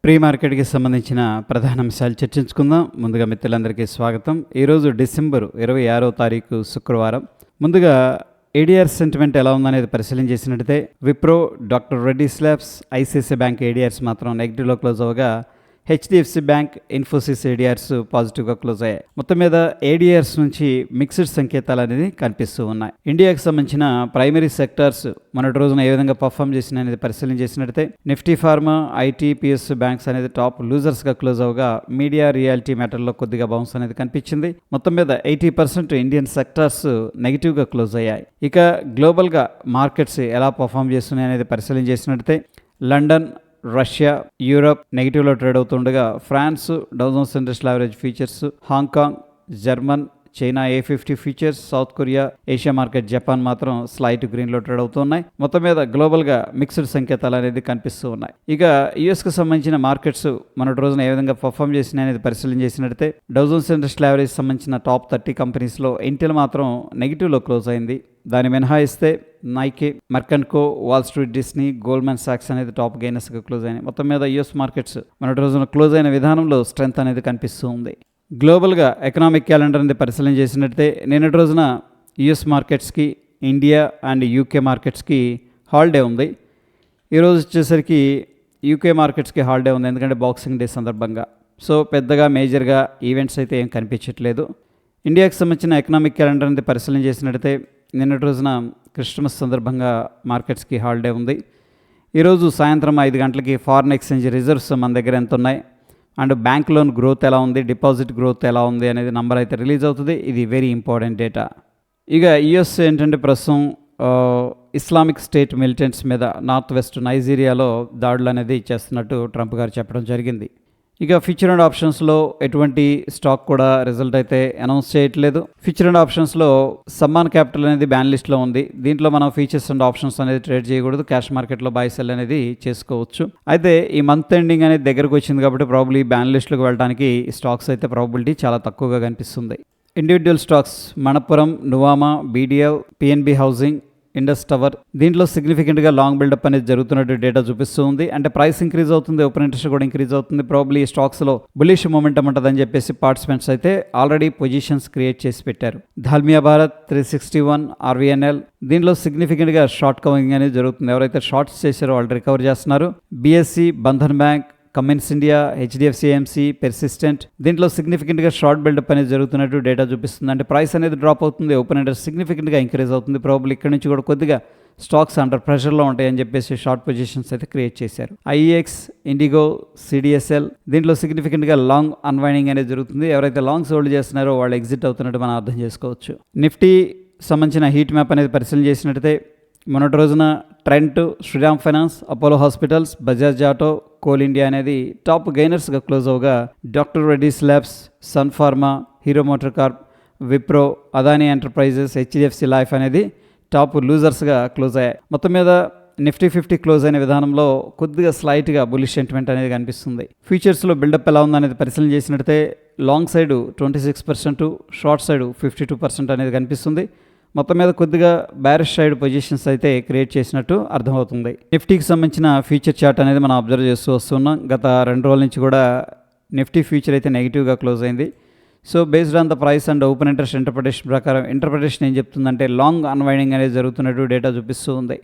Pre మార్కెట్కి సంబంధించిన ప్రధాన అంశాలు చర్చించుకుందాం. ముందుగా మిత్రులందరికీ స్వాగతం. ఈరోజు డిసెంబర్ 26వ తారీఖు శుక్రవారం. ముందుగా ఏడీఆర్ సెంటిమెంట్ ఎలా ఉందనేది పరిశీలన చేసినట్టయితే Wipro, doctor Reddy's labs, ICICI bank ADRs మాత్రం నెగిటివ్లో క్లోజ్ అవ్వగా హెచ్డిఎఫ్సి బ్యాంక్, ఇన్ఫోసిస్ ఏడీఆర్స్ పాజిటివ్గా క్లోజ్ అయ్యాయి. మొత్తం మీద ఏడీఆర్స్ నుంచి మిక్స్డ్ సంకేతాలు అనేది కనిపిస్తూ ఉన్నాయి. ఇండియాకి సంబంధించిన ప్రైమరీ సెక్టార్స్ మొన్నటి రోజున ఏ విధంగా పర్ఫామ్ చేసిన అనేది పరిశీలన చేసినట్టయితే Nifty pharma, IT, PSU banks అనేది టాప్ లూజర్స్గా క్లోజ్ అవగా మీడియా, రియాలిటీ మ్యాటర్లో కొద్దిగా బౌన్స్ అనేది కనిపించింది. మొత్తం మీద 80% ఇండియన్ సెక్టార్స్ నెగిటివ్గా క్లోజ్ అయ్యాయి. ఇక గ్లోబల్గా మార్కెట్స్ ఎలా పర్ఫామ్ చేస్తున్నాయి అనేది పరిశీలన చేసినట్టయితే లండన్, రష్యా, యూరప్ నెగిటివ్లో ట్రేడ్ అవుతుండగా France, Dow Jones industrial average futures, Hong Kong, German, China A50 futures, South Korea, Asia market, Japan మాత్రం స్లైట్ గ్రీన్లో ట్రేడ్ అవుతున్నాయి. మొత్తం మీద గ్లోబల్గా మిక్స్డ్ సంకేతాలు అనేది కనిపిస్తూ ఉన్నాయి. ఇక యుఎస్కి సంబంధించిన మార్కెట్స్ మొన్నటి రోజున ఏ విధంగా పర్ఫామ్ చేసినాయి అనేది పరిశీలన చేసినట్టయితే డౌ జోన్స్ ఇండస్ట్రియల్ యావరేజ్ సంబంధించిన టాప్ 30 కంపెనీస్లో ఇంటెల్ మాత్రం నెగిటివ్లో క్లోజ్ అయింది. దాన్ని మినహాయిస్తే Nike, Merck and Co, Wall Street, Disney, Goldman సాక్స్ అనేది టాప్ గెయినర్స్గా క్లోజ్ అయినాయి. మొత్తం మీద యుఎస్ మార్కెట్స్ మొన్నటి రోజున క్లోజ్ అయిన విధానంలో స్ట్రెంత్ అనేది కనిపిస్తూ ఉంది. గ్లోబల్గా ఎకనామిక్ క్యాలెండర్ అనేది పరిశీలన చేసినట్టయితే నిన్నటి రోజున యుఎస్ మార్కెట్స్కి, ఇండియా అండ్ యూకే మార్కెట్స్కి హాలిడే ఉంది. ఈరోజు వచ్చేసరికి యూకే మార్కెట్స్కి హాలిడే ఉంది, ఎందుకంటే బాక్సింగ్ డే సందర్భంగా. సో పెద్దగా మేజర్గా ఈవెంట్స్ అయితే ఏం కనిపించట్లేదు. ఇండియాకి సంబంధించిన ఎకనామిక్ క్యాలెండర్ అనేది పరిశీలన చేసినట్టయితే నిన్నటి రోజున క్రిస్మస్ సందర్భంగా మార్కెట్స్కి హాలిడే ఉంది. ఈరోజు సాయంత్రం 5 గంటలకి ఫారిన్ ఎక్స్చేంజ్ రిజర్వ్స్ మన దగ్గర ఎంత ఉన్నాయి అండ్ బ్యాంక్ లోన్ గ్రోత్ ఎలా ఉంది, డిపాజిట్ గ్రోత్ ఎలా ఉంది అనేది నంబర్ అయితే రిలీజ్ అవుతుంది. ఇది వెరీ ఇంపార్టెంట్ డేటా. ఇక యుఎస్ ఏంటంటే ప్రస్తుతం ఇస్లామిక్ స్టేట్ మిలిటెంట్స్ మీద నార్త్ వెస్ట్ నైజీరియాలో దాడులు అనేది చేస్తున్నట్టు ట్రంప్ గారు చెప్పడం జరిగింది. ఇక ఫ్యూచర్ అండ్ ఆప్షన్స్లో ఎటువంటి స్టాక్ కూడా రిజల్ట్ అయితే అనౌన్స్ చేయట్లేదు. ఫ్యూచర్ అండ్ ఆప్షన్స్లో సమ్మాన్ క్యాపిటల్ అనేది బ్యాన్ లిస్ట్లో ఉంది. దీంట్లో మనం ఫీచర్స్ అండ్ ఆప్షన్స్ అనేది ట్రేడ్ చేయకూడదు. క్యాష్ మార్కెట్లో బై సెల్ అనేది చేసుకోవచ్చు. అయితే ఈ మంత్ ఎండింగ్ అనేది దగ్గరకు వచ్చింది కాబట్టి ప్రాబబ్లీ బ్యాన్ లిస్ట్లోకి వెళ్ళడానికి స్టాక్స్ అయితే ప్రాబబిలిటీ చాలా తక్కువగా కనిపిస్తుంది. Individual stocks Manappuram, Nuvama, BDL, PNB housing, Indus tower దీంట్లో సిగ్నిఫికెంట్గా లాంగ్ బిల్డప్ అనేది జరుగుతున్నట్టు డేటా చూపిస్తూ ఉంది. అంటే ప్రైస్ ఇంక్రీజ్ అవుతుంది, ఓపెన్ ఇంట్రెస్ట్ కూడా ఇంక్రీజ్ అవుతుంది. ప్రాబ్లీ ఈ స్టాక్స్లో బులిష్ మొమెంటం ఉంటుందని చెప్పేసి పార్టిసిపెంట్స్ అయితే ఆల్రెడీ పొజిషన్స్ క్రియేట్ చేసి పెట్టారు. ధాల్మియా భారత్, 361, ఆర్వీఎన్ఎల్ దీంట్లో సిగ్నిఫికెంట్గా షార్ట్ కవింగ్ అనేది జరుగుతుంది. ఎవరైతే షార్ట్స్ చేశారో వాళ్ళు రికవర్ చేస్తున్నారు. BSc, Bandhan bank, Cummins India, HDFC AMC, persistent దీంట్లో సిగ్నిఫికెంట్గా షార్ట్ బిల్డప్ అనేది జరుగుతున్నట్టు డేటా చూపిస్తుంది. అంటే ప్రైస్ అనేది డ్రాప్ అవుతుంది, ఓపెన్ ఇంట్రెస్ట్ సిగ్నిఫికెంట్గా ఇంక్రీజ్ అవుతుంది. ప్రాబ్లీ ఇక్కడ నుంచి కూడా కొద్దిగా స్టాక్స్ అండర్ ప్రెషర్లో ఉంటాయని చెప్పేసి షార్ట్ పొజిషన్స్ అయితే క్రియేట్ చేశారు. ఐఈఎక్స్, ఇండిగో, సిడిఎస్ఎల్ దీంట్లో సిగ్నిఫికెంట్గా లాంగ్ అన్వైండింగ్ అనేది జరుగుతుంది. ఎవరైతే లాంగ్స్ హోల్డ్ చేస్తున్నారో వాళ్ళు ఎగ్జిట్ అవుతున్నట్టు మనం అర్థం చేసుకోవచ్చు. నిఫ్టీ సంబంధించిన హీట్ మ్యాప్ అనేది పరిశీలన చేసినట్టయితే మొన్నటి రోజున Trent, Shriram Finance, Apollo Hospitals, Bajaj Auto, Coal India అనేది టాప్ గెయినర్స్గా క్లోజ్ అవగా doctor Reddy's Labs, Sun Pharma, Hero Motor Corp, Wipro, Adani Enterprises, HDFC Life అనేది టాప్ లూజర్స్గా క్లోజ్ అయ్యాయి. మొత్తం మీద నిఫ్టీ 50 క్లోజ్ అయిన విధానంలో కొద్దిగా స్లైట్గా బులిష్ సెంటిమెంట్ అనేది కనిపిస్తుంది. ఫ్యూచర్స్లో బిల్డప్ ఎలా ఉందనేది పరిశీలన చేసినట్టయితే లాంగ్ సైడ్ 26%, షార్ట్ సైడ్ 52% అనేది కనిపిస్తుంది. మొత్తం మీద కొద్దిగా బ్యారిష్ సైడ్ పొజిషన్స్ అయితే క్రియేట్ చేసినట్టు అర్థమవుతుంది. నిఫ్టీకి సంబంధించిన ఫ్యూచర్ చార్ట్ అనేది మనం అబ్జర్వ్ చేస్తూ వస్తున్నాం. గత 2 రోజుల నుంచి కూడా నిఫ్టీ ఫ్యూచర్ అయితే నెగిటివ్గా క్లోజ్ అయింది. So based on the price and open interest interpretation ఏం చెప్తుందంటే లాంగ్ అన్వైండింగ్ అనేది జరుగుతున్నట్టు డేటా చూపిస్తూ ఉంది.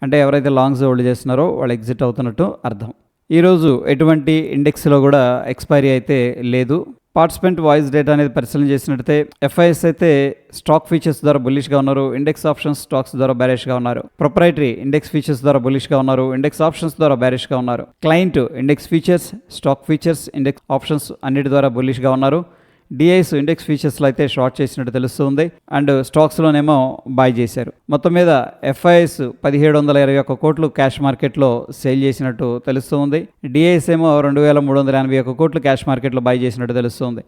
అంటే ఎవరైతే లాంగ్స్ హోల్డ్ చేస్తున్నారో వాళ్ళు ఎగ్జిట్ అవుతున్నట్టు అర్థం. ఈరోజు ఎటువంటి ఇండెక్స్లో కూడా ఎక్స్పైరీ అయితే లేదు. పార్టిసిపెంట్ వాయిస్ డేటా అనేది పరిశీలన చేసినట్టయితే ఎఫ్ఐఎస్ అయితే స్టాక్ ఫీచర్స్ ద్వారా బులిష్గా ఉన్నారు, ఇండెక్స్ ఆప్షన్స్ స్టాక్స్ ద్వారా బ్యారిష్గా ఉన్నారు. ప్రొప్రైటరీ ఇండెక్స్ ఫీచర్స్ ద్వారా బులిష్గా ఉన్నారు, ఇండెక్స్ ఆప్షన్స్ ద్వారా బ్యారిష్గా ఉన్నారు. Client index features, stock features, index options అన్నిటి ద్వారా బులిష్గా ఉన్నారు. డిఐస్ ఇండెక్స్ ఫీచర్స్లో అయితే షార్ట్ చేసినట్టు తెలుస్తుంది అండ్ స్టాక్స్లోనేమో బై చేశారు. మొత్తం మీద ఎఫ్ఐఎస్ 1721 కోట్లు క్యాష్ మార్కెట్లో సేల్ చేసినట్టు తెలుస్తుంది. డిఐస్ ఏమో 2381 కోట్లు క్యాష్ మార్కెట్లో బై చేసినట్టు తెలుస్తుంది.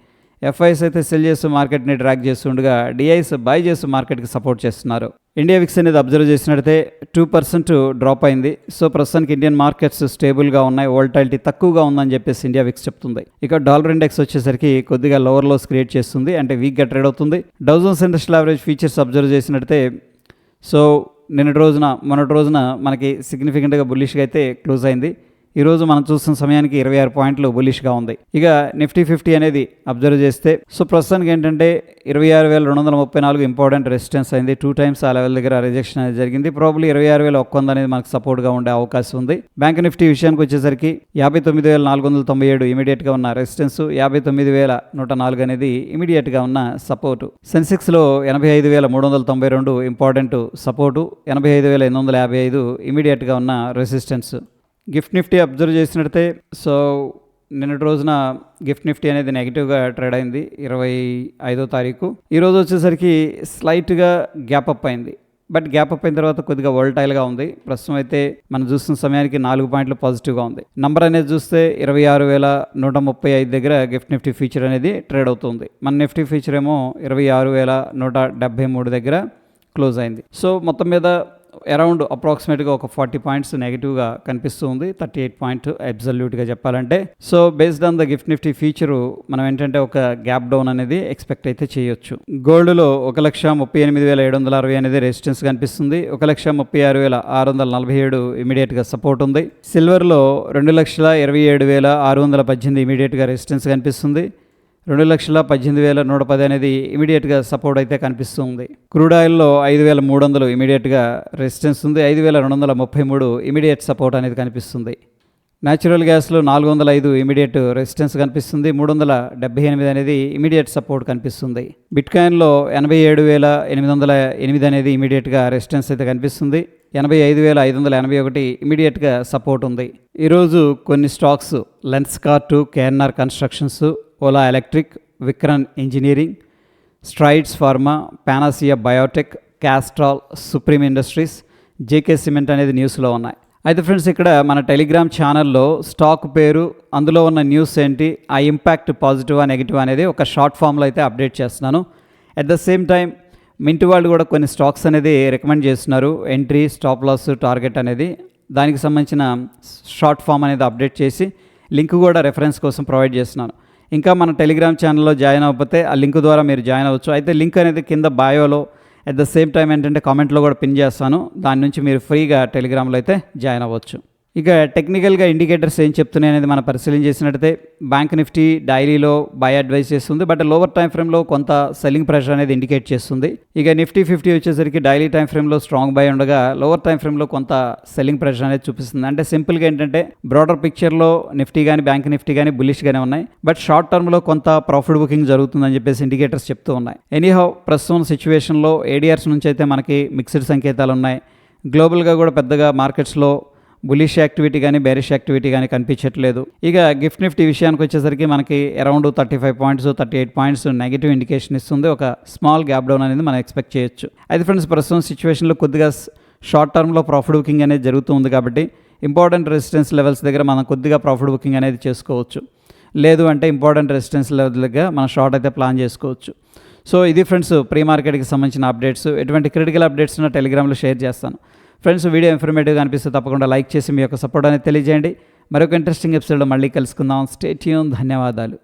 ఎఫ్ఐఎస్ అయితే సెల్ చేస్తూ మార్కెట్ని ట్రాక్ చేస్తుండగా డిఐస్ బై చేస్తూ మార్కెట్కి సపోర్ట్ చేస్తున్నారు. ఇండియా విక్స్ అనేది అబ్జర్వ్ చేసినట్టయితే 2% డ్రాప్ అయింది. సో ప్రస్తుతానికి ఇండియన్ మార్కెట్స్ స్టేబుల్గా ఉన్నాయి, వోల్టాలిటీ తక్కువగా ఉందని చెప్పేసి ఇండియా విక్స్ చెప్తుంది. ఇక డాలర్ ఇండెక్స్ వచ్చేసరికి కొద్దిగా లోవర్ లోస్ క్రియేట్ చేస్తుంది, అంటే వీక్గా ట్రేడ్ అవుతుంది. Dow Jones industrial average futures observe చేసినట్టయితే సో మొన్నటి రోజున మనకి సిగ్నిఫికెంట్గా బుల్లిష్గా అయితే క్లోజ్ అయింది. ఈరోజు మనం చూస్తున్న సమయానికి 26 పాయింట్లు బులిష్గా ఉంది. ఇక నిఫ్టీ 50 అనేది అబ్జర్వ్ చేస్తే సో ప్రస్తుతానికి ఏంటంటే 26,234 ఇంపార్టెంట్ రెసిస్టెన్స్ అయింది. 2 టైమ్స్ ఆ లెవెల్ దగ్గర రిజెక్షన్ అనేది జరిగింది. ప్రాబ్లీ 26,100 అనేది మనకు సపోర్ట్గా ఉండే అవకాశం ఉంది. బ్యాంక్ నిఫ్టీ విషయానికి వచ్చేసరికి 59,497 ఇమీడియట్గా ఉన్న రెసిస్టెన్స్, 59,104 అనేది ఇమీడియట్గా ఉన్న సపోర్టు. సెన్సెక్స్లో 85,392 ఇంపార్టెంట్ సపోర్టు, 85,855 ఇమీడియట్గా ఉన్న రెసిస్టెన్స్. గిఫ్ట్ నిఫ్టీ అబ్జర్వ్ చేసినట్టే సో నిన్నటి రోజున గిఫ్ట్ నిఫ్టీ అనేది నెగిటివ్గా ట్రేడ్ అయింది 25వ తారీఖు. ఈరోజు వచ్చేసరికి స్లైట్గా గ్యాప్ అప్ అయింది. బట్ గ్యాప్ అప్ అయిన తర్వాత కొద్దిగా వోల్టైల్గా ఉంది. ప్రస్తుతం అయితే మనం చూస్తున్న సమయానికి 4 పాయింట్లు పాజిటివ్గా ఉంది. నంబర్ అనేది చూస్తే 26,135 దగ్గర గిఫ్ట్ నిఫ్టీ ఫ్యూచర్ అనేది ట్రేడ్ అవుతుంది. మన నిఫ్టీ ఫ్యూచర్ ఏమో 26,173 దగ్గర క్లోజ్ అయింది. సో మొత్తం మీద అరౌండ్ అప్రాక్సిమేట్గా ఒక 40 పాయింట్స్ నెగిటివ్గా కనిపిస్తూ ఉంది. 38 పాయింట్ అబ్సల్యూట్గా చెప్పాలంటే. So based on the gift Nifty feature మనం ఏంటంటే ఒక గ్యాప్ డౌన్ అనేది ఎక్స్పెక్ట్ అయితే చేయొచ్చు. గోల్డ్లో 1,38,760 అనేది రెసిస్టెన్స్ కనిపిస్తుంది. 1,36,647 ఇమీడియట్గా సపోర్ట్ ఉంది. సిల్వర్లో 2,27,618 ఇమీడియట్గా రెసిస్టెన్స్ కనిపిస్తుంది. 2,18,110 అనేది ఇమీడియట్గా సపోర్ట్ అయితే కనిపిస్తుంది. క్రూడ్ ఆయిల్లో 5,300 ఇమీడియట్గా రెసిస్టెన్స్ ఉంది. 5,233 ఇమీడియట్ సపోర్ట్ అనేది కనిపిస్తుంది. న్యాచురల్ గ్యాస్లో 405 ఇమీడియట్ రెసిస్టెన్స్ కనిపిస్తుంది. 378 అనేది ఇమీడియట్ సపోర్ట్ కనిపిస్తుంది. బిట్కాయిన్లో 87,808 అనేది ఇమీడియట్గా రెసిస్టెన్స్ అయితే కనిపిస్తుంది. 85,581 ఇమీడియట్గా సపోర్ట్ ఉంది. ఈరోజు కొన్ని stocks Lenskart, KNR Constructions, Ola Electric, Vikran Engineering, Strides Pharma, Panacea Biotech, Castrol, Supreme Industries, JK Cement అనేది న్యూస్లో ఉన్నాయి. అయితే ఫ్రెండ్స్ ఇక్కడ మన టెలిగ్రామ్ ఛానల్లో స్టాక్ పేరు, అందులో ఉన్న న్యూస్ ఏంటి, ఆ ఇంపాక్ట్ పాజిటివా నెగిటివ్ అనేది ఒక షార్ట్ ఫామ్లో అయితే అప్డేట్ చేస్తున్నాను. At the same time mint వాళ్ళు కూడా కొన్ని స్టాక్స్ అనేది రికమెండ్ చేస్తున్నారు. ఎంట్రీ, స్టాప్ లాస్, టార్గెట్ అనేది దానికి సంబంధించిన షార్ట్ ఫామ్ అనేది అప్డేట్ చేసి లింక్ కూడా రెఫరెన్స్ కోసం ప్రొవైడ్ చేస్తున్నాను. ఇంకా మన టెలిగ్రామ్ ఛానల్లో జాయిన్ అవ్వకపోతే ఆ లింక్ ద్వారా మీరు జాయిన్ అవ్వచ్చు. అయితే లింక్ అనేది కింద బయోలో అట్ ద సేమ్ టైం ఏంటంటే కామెంట్లో కూడా పిన్ చేస్తాను. దాని నుంచి మీరు ఫ్రీగా టెలిగ్రామ్లో అయితే జాయిన్ అవ్వచ్చు. ఇక టెక్నికల్గా ఇండికేటర్స్ ఏం చెప్తున్నాయి అనేది మనం పరిశీలన చేసినట్టయితే బ్యాంక్ నిఫ్టీ డైలీలో బై అడ్వైస్ చేస్తుంది. బట్ లోవర్ టైం ఫ్రేమ్లో కొంత సెల్లింగ్ ప్రెషర్ అనేది ఇండికేట్ చేస్తుంది. ఇక నిఫ్టీ 50 వచ్చేసరికి డైలీ టైం ఫ్రేమ్లో స్ట్రాంగ్ బై ఉండగా లోవర్ టైం ఫ్రేమ్లో కొంత సెల్లింగ్ ప్రెషర్ అనేది చూపిస్తుంది. అంటే సింపుల్గా ఏంటంటే బ్రాడర్ పిక్చర్లో నిఫ్టీ కానీ బ్యాంక్ నిఫ్టీ కానీ బులిష్గానే ఉన్నాయి. బట్ షార్ట్ టర్మ్లో కొంత ప్రాఫిట్ బుకింగ్ జరుగుతుందని చెప్పేసి ఇండికేటర్స్ చెప్తూ ఉన్నాయి. ఎనీహౌ ప్రస్తుతం సిచ్యువేషన్లో ఏడిఆర్స్ నుంచి అయితే మనకి మిక్స్డ్ సంకేతాలు ఉన్నాయి. గ్లోబల్గా కూడా పెద్దగా మార్కెట్స్లో బులిష్ యాక్టివిటీ కానీ బేరిష్ యాక్టివిటీ కానీ కనిపించట్లేదు. ఇక గిఫ్ట్ నిఫ్టీ విషయానికి వచ్చేసరికి మనకి around 35 points 38 points negative indication ఇస్తుంది. ఒక స్మాల్ గ్యాప్ డౌన్ అనేది మనం ఎక్స్పెక్ట్ చేయొచ్చు. అయితే ఫ్రెండ్స్ ప్రస్తుతం సిచ్యువేషన్లో కొద్దిగా షార్ట్ టర్మ్లో ప్రాఫిట్ బుకింగ్ అనేది జరుగుతుంది కాబట్టి ఇంపార్టెంట్ రెసిస్టెన్స్ లెవెల్స్ దగ్గర మనం కొద్దిగా ప్రాఫిట్ బుకింగ్ అనేది చేసుకోవచ్చు. లేదు అంటే ఇంపార్టెంట్ రెసిస్టెన్స్ లెవెల్ దగ్గర మనం షార్ట్ అయితే ప్లాన్ చేసుకోవచ్చు. సో ఇది ఫ్రెండ్స్ ప్రీ మార్కెట్కి సంబంధించిన అప్డేట్స్. ఎటువంటి క్రిటికల్ అప్డేట్స్ ఉన్న టెలిగ్రామ్లో షేర్ చేస్తాను. ఫ్రెండ్స్ వీడియో ఇన్ఫర్మేటివ్గా అనిపిస్తే తప్పకుండా లైక్ చేసి మీ యొక్క సపోర్ట్ అనేది తెలియజేయండి. మరొక ఇంట్రెస్టింగ్ ఎపిసోడ్లో మళ్ళీ కలుసుకుందాం. Stay tune. ధన్యవాదాలు.